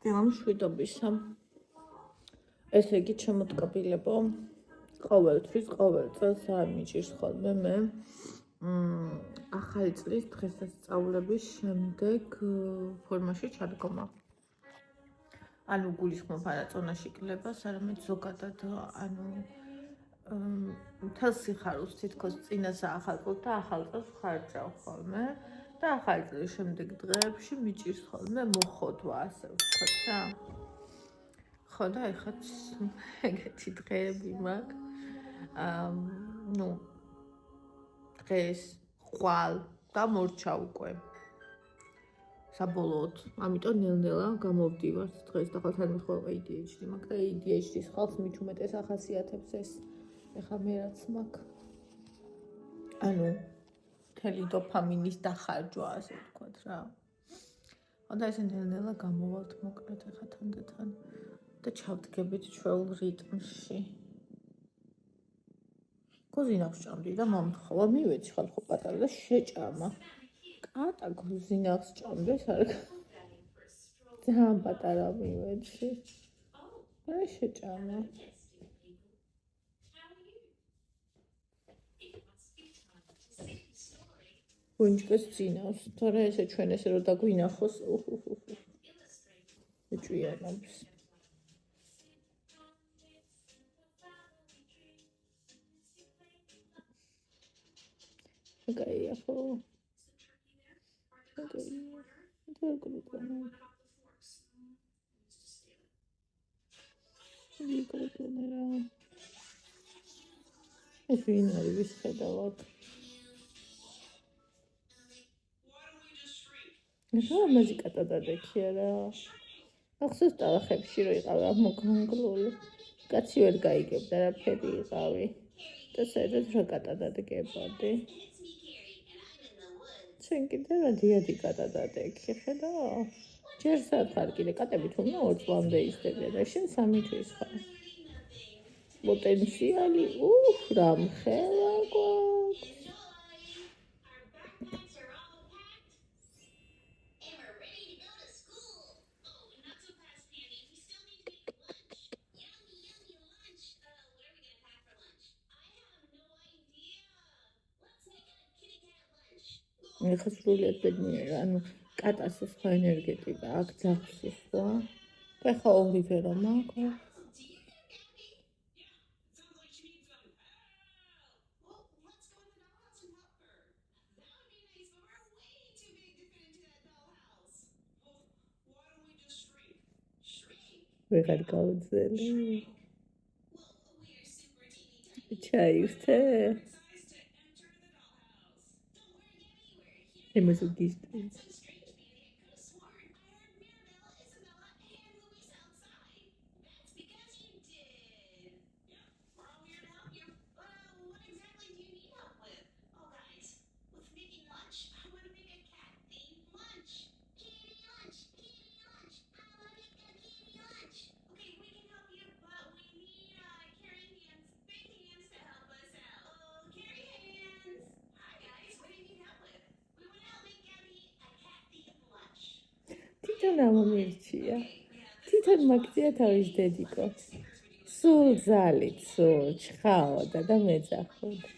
მშვიდობისა. ესე იგი, ჩემოთკბილებო, ყოველთვის, ყოველ წელს მიჭირს ხოლმე მე ახალი წლის დღესასწაულების შემდეგ ფორმაში ჩადგომა. ანუ გულისხმობ არა წონაში კლებას, არამედ ზოგადად, ანუ მთელ სიხარულს თითქოს წინასა ახალწელს და ახალ წელს ხარჯავ ხოლმე და ახალი წლის შემდეგ დღეებში მიჭირს ხოლმე მოხოდვა, ასე ვთქვათ რა. ხო და ეხლა ეგეთი დღეები მაქვს. ნუ დღეს ხვალ და მორჩა უკვე. საბოლოოდ, ამიტომ ნელ-ნელა გამოვდივართ დღეს და ხალხთან მიხვალ ADHD მაქვს და ADHD-ს ხალხს მით უმეტეს ახასიათებს ეს. ეხლა მე რაც მაქვს. ანუ მთელი დოფამინის დახარჯვა, ასე ვთქვათ რა. ხო და ესე ნელ-ნელა გამოვალთ მოკლედ ეხლა თანდათან და ჩავდგებით ჩვეულ რიტმში. გოზინახს ჭამდი და მომთხოვა, მივეცი ხალხო პატარა და შეჭამა. კატა გოზინახს ჭამდეს არ ძალიან პატარა მივეცი. და შეჭამა. გუნჯკეს წინავს, თორე ესე ჩვენ ესე რომ დაგვინახოს, ეჭვიანობს. Okay, ხო. Okay. ეს ვინ არის ვის ხედავთ? რა მუსიკა დადექი არა? ახსოვს ტალახებში რო იყავი მოგანგლული. კაცი ვერ გაიგებდა რა ფერი იყავი. და საერთოდ რა გადადადგებოდი. შენ კიდე რა დიადი გადადადექი, ხედავ? ჯერ სათხარ კიდე კატები თუნდა 2 წლამდე ისდებია და შენ 3 თვის ხარ. პოტენციალი, რა მხელა გვაქვს. ეხლა სრულიად ბედნიერია, ანუ კატას სხვა ენერგეტიკა, აქ ძაღლს სხვა. და ეხლა ორივე რომ მაქვს. ვეღარ გავძელი. ჩაივთე. Emozugiste. ამომირჩია. თვითონ მაგზია თავის დედიკო. სულ ზალით, სულ ჩხაოდა და მეძახოდა.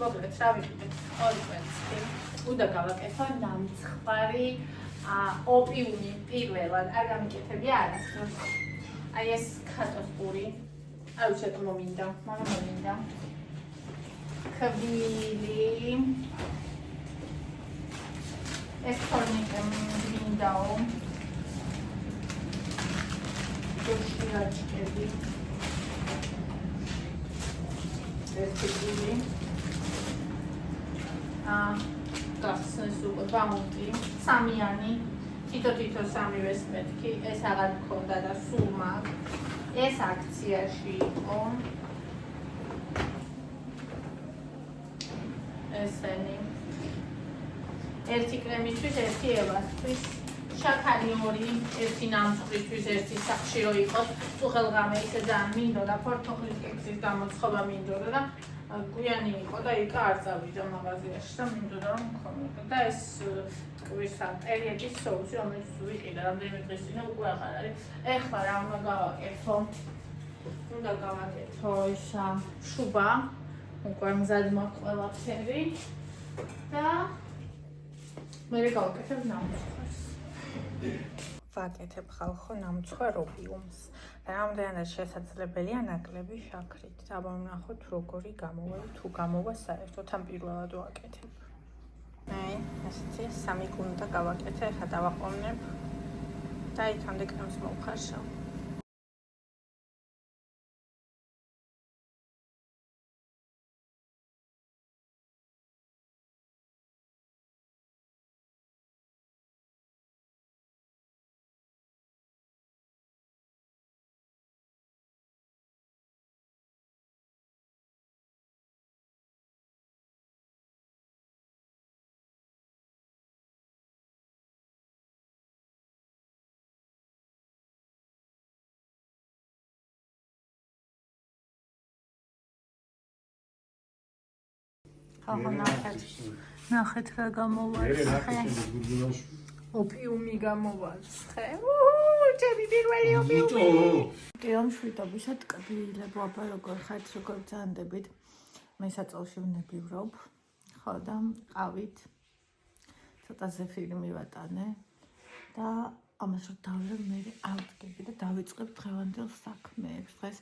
მოკლედ, რა ვიყიდეთ? ორკვეთში. უნდა გავაკეთო ნამცხვარი ოპიუმი პირველად. არ გამიკეთებია არასდროს. აი ეს ქატოს პური. არ ვიცი რა მომინდა, მაგრამ მომინდა. ხვილი. ეს თორნიკე მინდაო. გოშიაჭკები. ეს ტიპი. გახსნეს უკვე ბამუტი, სამიანი, თითო სამივეს მეთქი, ეს აღარ მქონდა და სულ მაქვს. ეს აქციაში იყო. ესენი. ერთი კრემისთვის, ერთი ევასთვის. შაქარი 2, ერთი ნამწყვრისთვის, ერთი სახში რო იყოს. წუხელღამე ისე ძალიან მინდოდა, ფორთოხლის კექსის გამოცხობა მინდოდა და გვიანი იყო და იქ არ წავიდა მაღაზიაში და მინდოდა რომ მქონოდა. და ეს ტკბისა პერიოდის სოუსი, რომელიც ვიყიდა რამდენიმე დღის წინ უკვე აღარ არის. ეხლა რა უნდა გავაკეთო? უნდა გავაკეთო ისა შუბა. უკვე მზად მაქვს ყველაფერი და მე გავაკეთებ ნამცხვარს. ვაკეთებ ხალხო ნამცხვარ ოპიუმს. რამდენად შესაძლებელია ნაკლები შაქრით. აბა ვნახოთ როგორი გამოვა, თუ გამოვა საერთოდ ამ პირველად ვაკეთებ. აი, ასეთი 3 გუნდა გავაკეთე, ახლა დავაყოვნებ და იქამდე კრემს მოვხარშავ. ნახეთ რა გამოვაცხე. ოპიუმი გამოვაცხე. ჩემი პირველი ოპიუმი. დიამ შვიდობისა ტკბილებო, აბა როგორ ხართ, როგორ ბრძანდებით. მე საწოლში ვნებივრობ. ხო და ყავით. ცოტა ზეფირი მივატანე და ამას რო დავიღებ მე ავდგები და დავიწყებ დღევანდელ საქმეებს. დღეს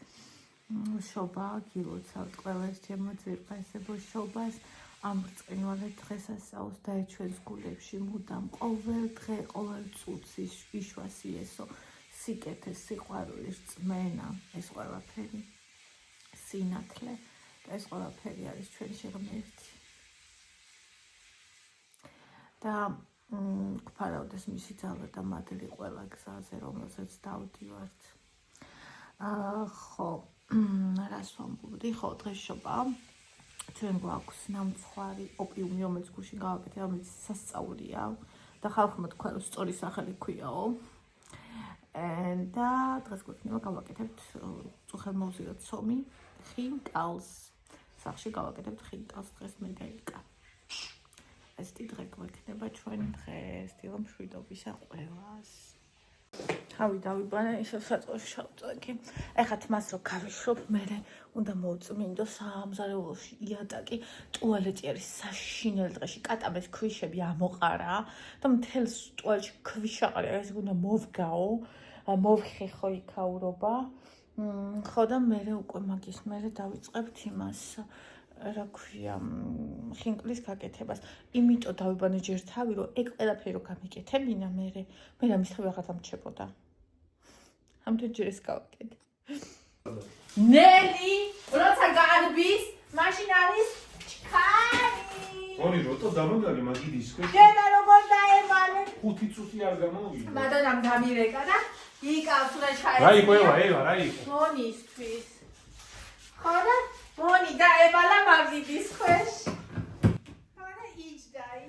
შობა გილოცავთ ყველა შემოძვირფასებო შობას ამ ბრწყინვალე დღესასწაულს დაეჩვენს გულებში მუდამ ყოველ დღე ყოველ წუთს იშვა სიესო სიკეთე სიყვარული რწმენა ეს ყველაფერი სინათლე და ეს ყველაფერი არის ჩვენი შეღმერთი და გვფარავდეს მისი ძალა და მადლი ყველა გზაზე რომელზეც დავდივართ ხო რას ვამბობდი ხო დღეს შობა ჩვენ გვაქვს ნამცხვარი ოპიუმი რომელიც გუშინ გავაკეთე რომელიც სასწაულია და ხალხმა თქვა რომ სწორი სახელი ქვიაო და დღეს გვექნება გავაკეთებთ წუხელმოვზიოთ ცომი ხინკალს სახში გავაკეთებთ ხინკალს დღეს მე და იკა ეს დღე გვექნება ჩვენ დღეს დილა მშვიდობისა ყველას თავი დავიბანე ისევ საწოლში შავწაკი. ეხლა თმას რო გავიშვებ, მე უნდა მოვწმინდო სამზარეულოში იატაკი, ტუალეტი არის საშინელ დღეში, კატაბეს ქვიშები ამოყარა და მთელს ტუალეტში ქვიშაყარი არის, უნდა მოვგაო, მოვხეხო იქაურობა. ხო და მე უკვე მაგის მერე დავიწყებთ იმას რა ქვია ხინკლის გაკეთებას. იმიტომ დავიბანე ჯერ თავი, რომ ეგ ყველაფერი რო გამიკეთებინა მე ამის თავი აღარ დამრჩებოდა. ამდენ ჯერ ეს გავაკეთე. ნელი, როცა გარბის, მაშინ არის ჩქარი. ორი როტო დამაგარი მაგიდის ხო? დედა როგორ დაემალე? 5 წუთი არ გამოვიდა. მადონამ დამირეკა და იკავს რა ჩაი. რა იყო ევა, რა იყო? მონისთვის. ხო და მონი დაემალა მაგიდის ქვეშ. ხარა იჯდაი.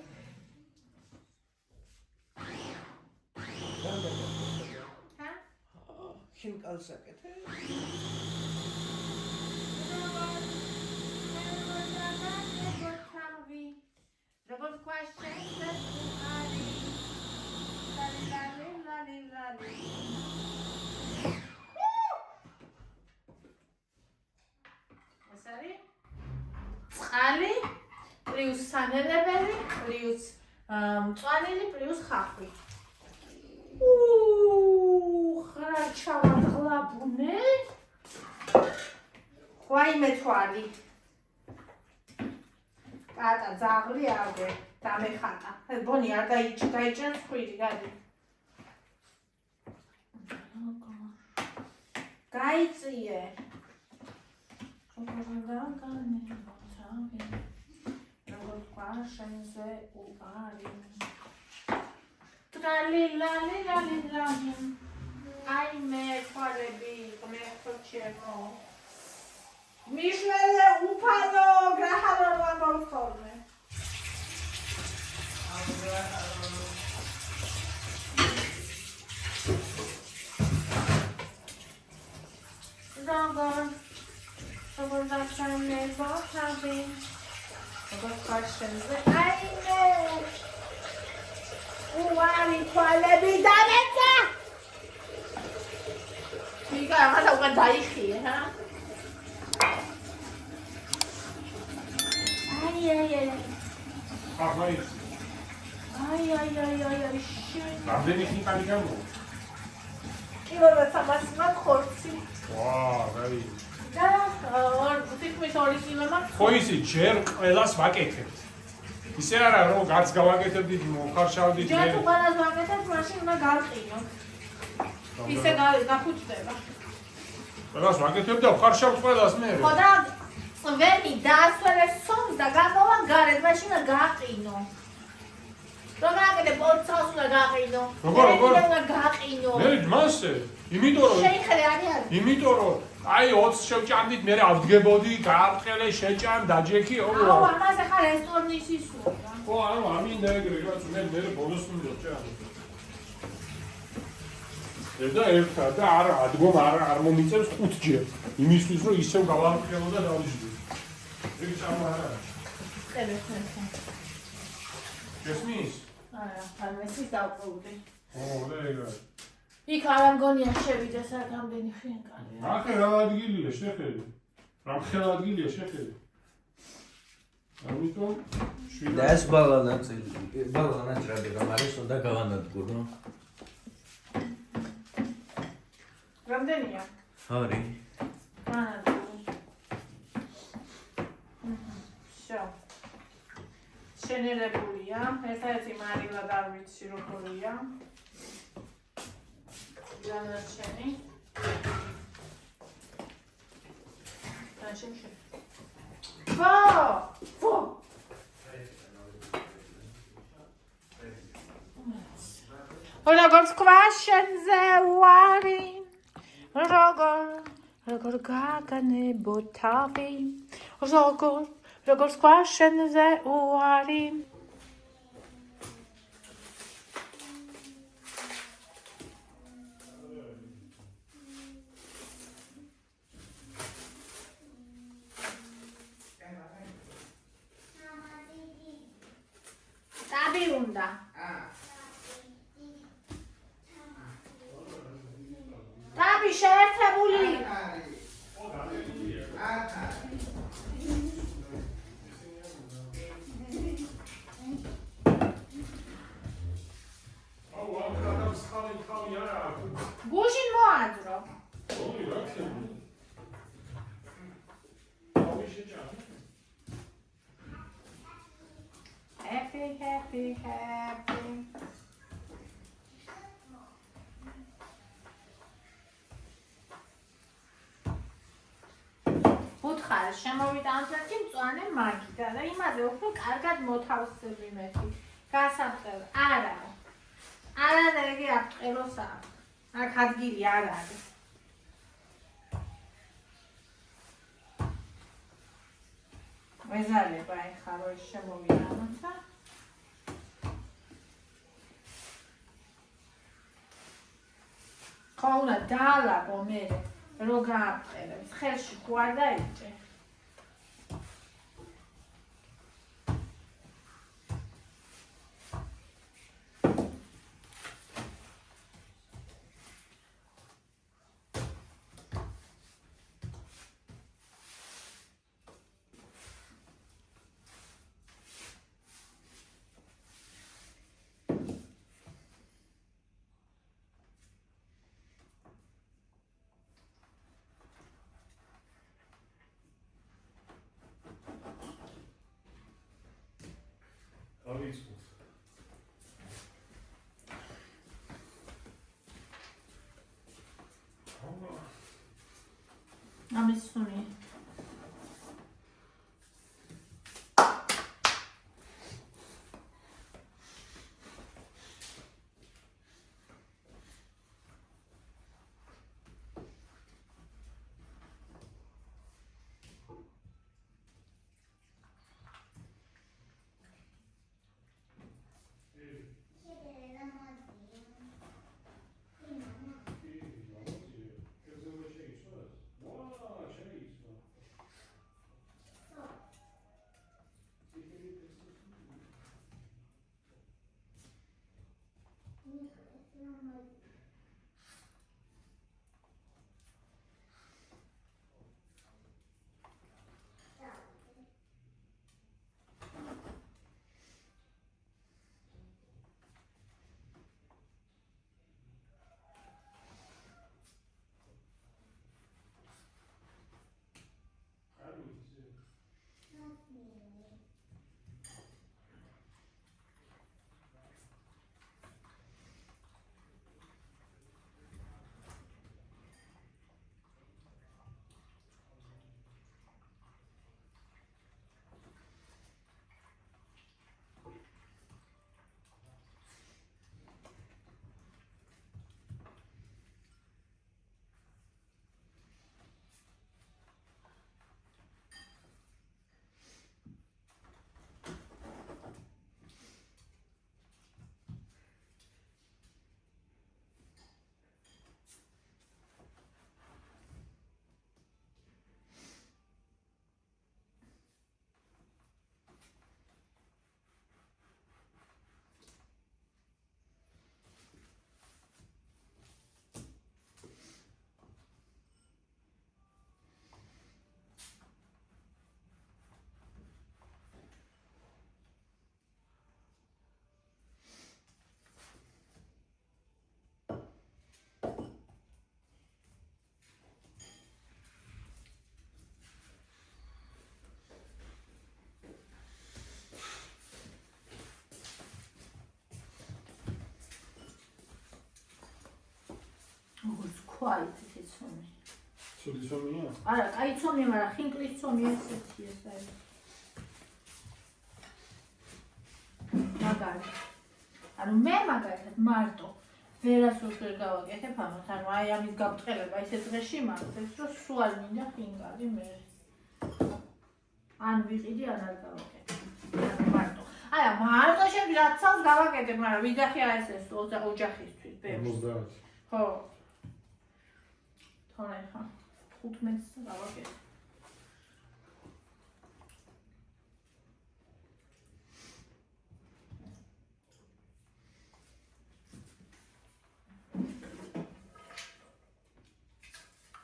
ხინკალს აკეთე. როგორც question წყალი პლუს სანელებელი პლუს მწვანილი პლუს ხახვი. ხარა ჩავადღლაბუნე. ხვაიმე თვალი. კატა ძაღლი ავდე დამეხატა. ბონი არ დაიჭერს ხვირი გადი. გაიწიე. შენზე უარი ტრალილალილალილალი აი მე თვალები მეხოჩემო მიშველი უფალო გრაჰალო მომხოლმე როგორ დაგჭამნება თავი როგორ ხარშენზე აიმე უარი თვალები დამეცა მიგა ამადა უკვე დაიხიე რა აი შენ რამდენი ხნიკალი გამო? კილოზე 300 მაგ ხორცი ვა, რაი. და თითქმის 2 კილო მაქვს ხო ისი ჯერ ყველას ვაკეთებთ. ისე არა რომ გარც გავაკეთებდით, მოხარშავდით ჯერ თუ ყველას ვაკეთებთ, მაშინ უნდა გავყინოთ. ისე გახუჭდება. ყველას ვაკეთებთ და ვხარშავთ ყველას მე. ხო და წვენი დაასვენეს სომს და გამოვა გარეთ, მაშინ უნდა გაყინო. რომ აკეთებ პორცალს უნდა გაყინო. როგორ? უნდა გაყინო. მე მასე, იმიტომ რომ შეიხრე არის. იმიტომ რომ აი 20 შევჭამდით, მე ავდგებოდი, გააბრყელე, შეჭამ, დაჯექი, აუ, ამას ახლა რესტორნის ისურვა. ხო, ანუ ამინდა ეგრე, რაც მე ბონუს მივჭამ. და ერთად და არა, ადგომ არ მომიწევს 5 ჯერ. იმისთვის რომ ისევ გავაბრყელო და დავიждო. ეგ ჩამა არა. წერეს მე. გესმის? არა, ფარმესის დავყოვდი. ო, ეგრე. იქ არ ამგონია შევიდეს არ გამდენი ხინკალი. ახლა რა ადგილია შეხედე. რა ხელ ადგილია შეხედე. ამიტომ და ეს ბალანაჭრები რომ არის უნდა გავანადგურო. რამდენია? 2. შო. შენელებულია, ერთადერთი მარილა და ვიცი როგორია. განარჩენი. დაშემშე. ხო! როგორც ქვაშენზე უარი როგორ გაგანებო თავი როგორც ქვაშენზე უარი ტაბი უნდა ტაბი შეერთებული გუშინ მოაძრო happy უთხარ შემოვიტანოთ კი მწვანე მაგიდა და იმაზე უფრო კარგად მოთავსები მეტი გასაბყელ არა არანაირი აფყელოს აქ ადგილი არ არის მეზალება ეხლა რო შემოვიტანოთ და ხო უნდა დაალაგო მე რო გააფყელებს ხელში ხო არ დაიჭე თქვა იცით ცომი. ცუდი ცომია? არა, კაი ცომია, მაგრამ ხინკლის ცომი ესეთი ეს არის. მაგარი. ანუ მე მაგალითად მარტო ვერასდროს ვერ გავაკეთებ ამას, ანუ აი ამის გაბრწყელება ისე დღეში მართებს, რომ სულ არ მინდა ხინკალი მე. ან ვიყიდი, ან არ გავაკეთებ. მარტო. აი მარტო შემდგ რაცაც გავაკეთებ, მაგრამ ვიძახი არის ეს ოჯახისთვის, ბევრს. 50. ხო. თორე ხა 15-ს გავაკეთე.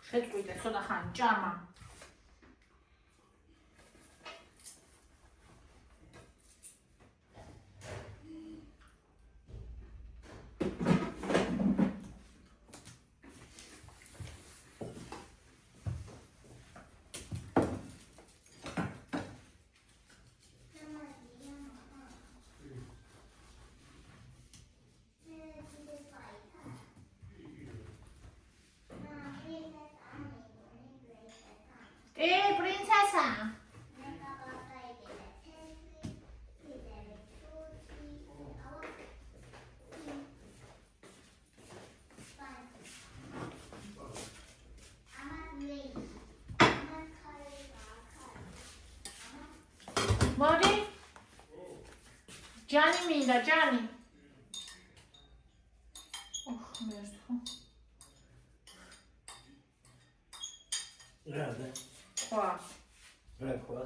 შეწყვიტე ცოტა ხანი ჭამა. პრინცესა. მოდი. ჯანი მინდა, ჯანი. მერტო. რა და? ხვა. რა ხვა?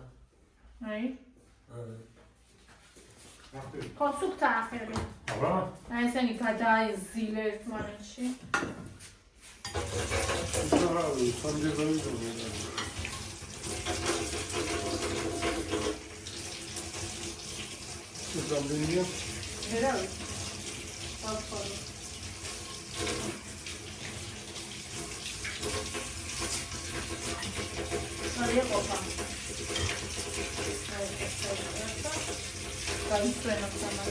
აი. ახლა. ხო, სუფთა ახერი. აბა? აი ესენი გადაიზილე ერთ მომენტში. რა, სამჯერადო იყო. ზამბინია? რა ვიცი. პასპორტი. აი ყופה. აი ისწრება სამას.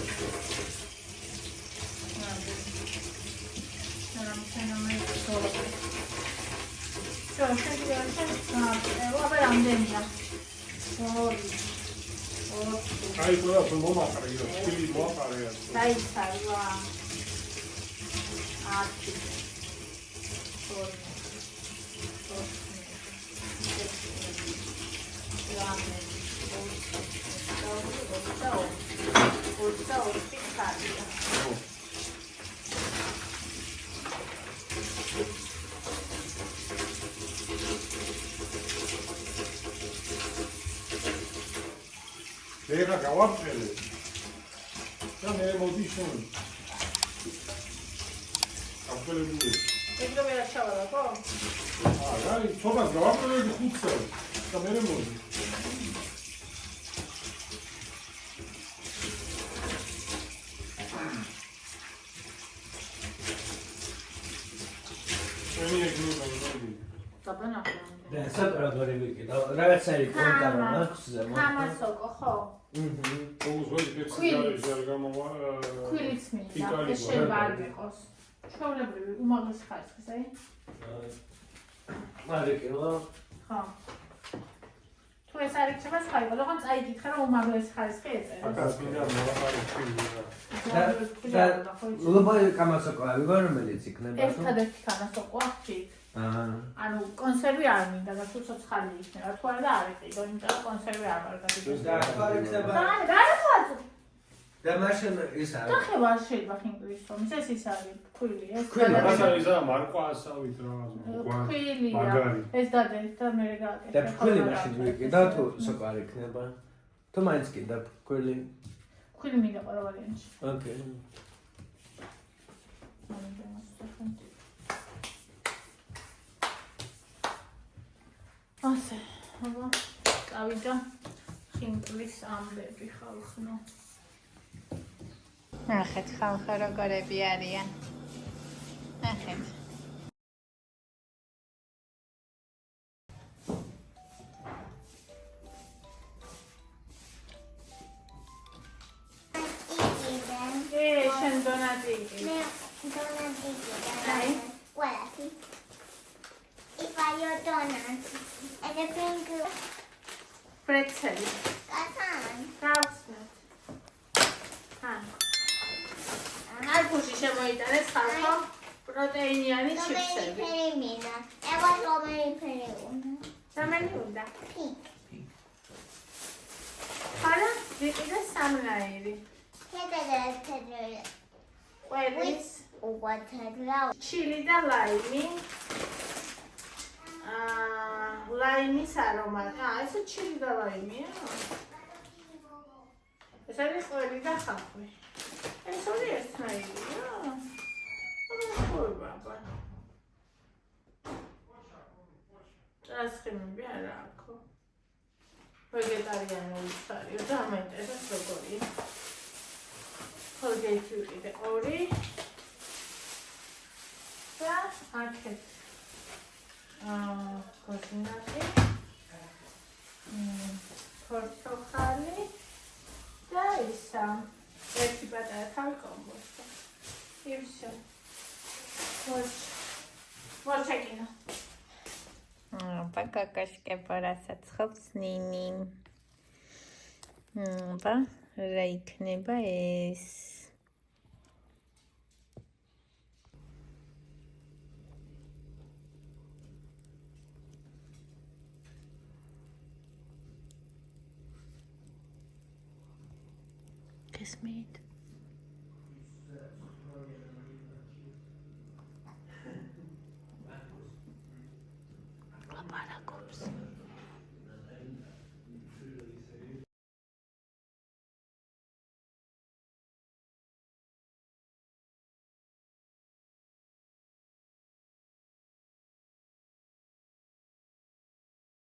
აი ყველა მომაყარე, სკილი მოაყარე. დაიცალა. ათი. Era გავაფრთხილე. და მე მოდიშონ. აფრთხილებული. ეგრე ვერ ჩავალა ხო? აი, ცოტა გავაფრთხილე ხუთსა. და მე მოდი. მე ეგრე გავაფრთხილე. დაბანახე. და საკრაბარი ვიკიდა. რაღაც არის კონტარა მაქვს ზემო. თამასოკო ხო? უზოგი პეცი არ გამოვა. ქვილიც მინდა. ეს შეიძლება არ იყოს. ჩვეულებრივი უმაღლესი ხარისხის, აი? მარიკელა. ხო. თუ ეს არ იქნება სხვა იყო, როგორც აიკითხე რომ უმაღლესი ხარისხი ეწეროს. აკაც მინდა მოაყარე ქვილია. ლობაი კამასოკოა ვიგარ რომელიც იქნება თუ? ერთადერთი კამასოკოა ხით. ანუ კონსერვი არ მინდა და თუ ცოცხალი იქნება, თუ არა და არ იყიდო, იმიტომ რომ კონსერვი არ ვარ გადაგიდოს. და ახლა იქნება. გარკვევაც. და მაშინ ის არის. დახევა არ შეიძლება ხინკლის თომის, ეს ის არის, ქვილი ეს. ასა მარკვა ასავით რა. ქვილია. ეს დადეთ და მე გააკეთე. და ქვილი მაშინ ვიკიდა თუ სოკარი იქნება. თუ მაინც კიდე ქვილი. ქვილი მინდა ყველა ვარიანტში. ოკეი. ასე, აბა, წავიდა ხინკლის ამბები ხალხნო. ნახეთ ხალხო როგორები არიან. ნახეთ. შენ დონატი. მე დონატი. აი. ყველაფერი. Fire donuts. And a pink ბრეცელი. katan. გავხსნათ. კარგუში შემოიტანეთ ხალხო პროტეინიანი ჩიფსები. Perimina. Ewa strawberry perimina. სამენი უნდა. Pink. ხარა ვიყიდე სამნაირი. Keda ყვევის, water. ჩილი და ლაიმი. ლაიმის არომატი. ესე ჩილი და ლაიმია. ეს არის ყვევი და ხახვი. ეს ორი ერთნაირია. ой, баба. ტრანსხემები არა აქვს. ვეგეტარიანული ხარიო და ამაინტერესებს როგორია. ხოლმე ვიყიდე ორი. და აქეთ. კოჩინატი. პორტოხალი და ისა. ერთი პატარა თალკომბოსა. и всё. Вот чекина. Пока какашка порасаცხობს ნინი. და რა იქნება ეს? გესმით?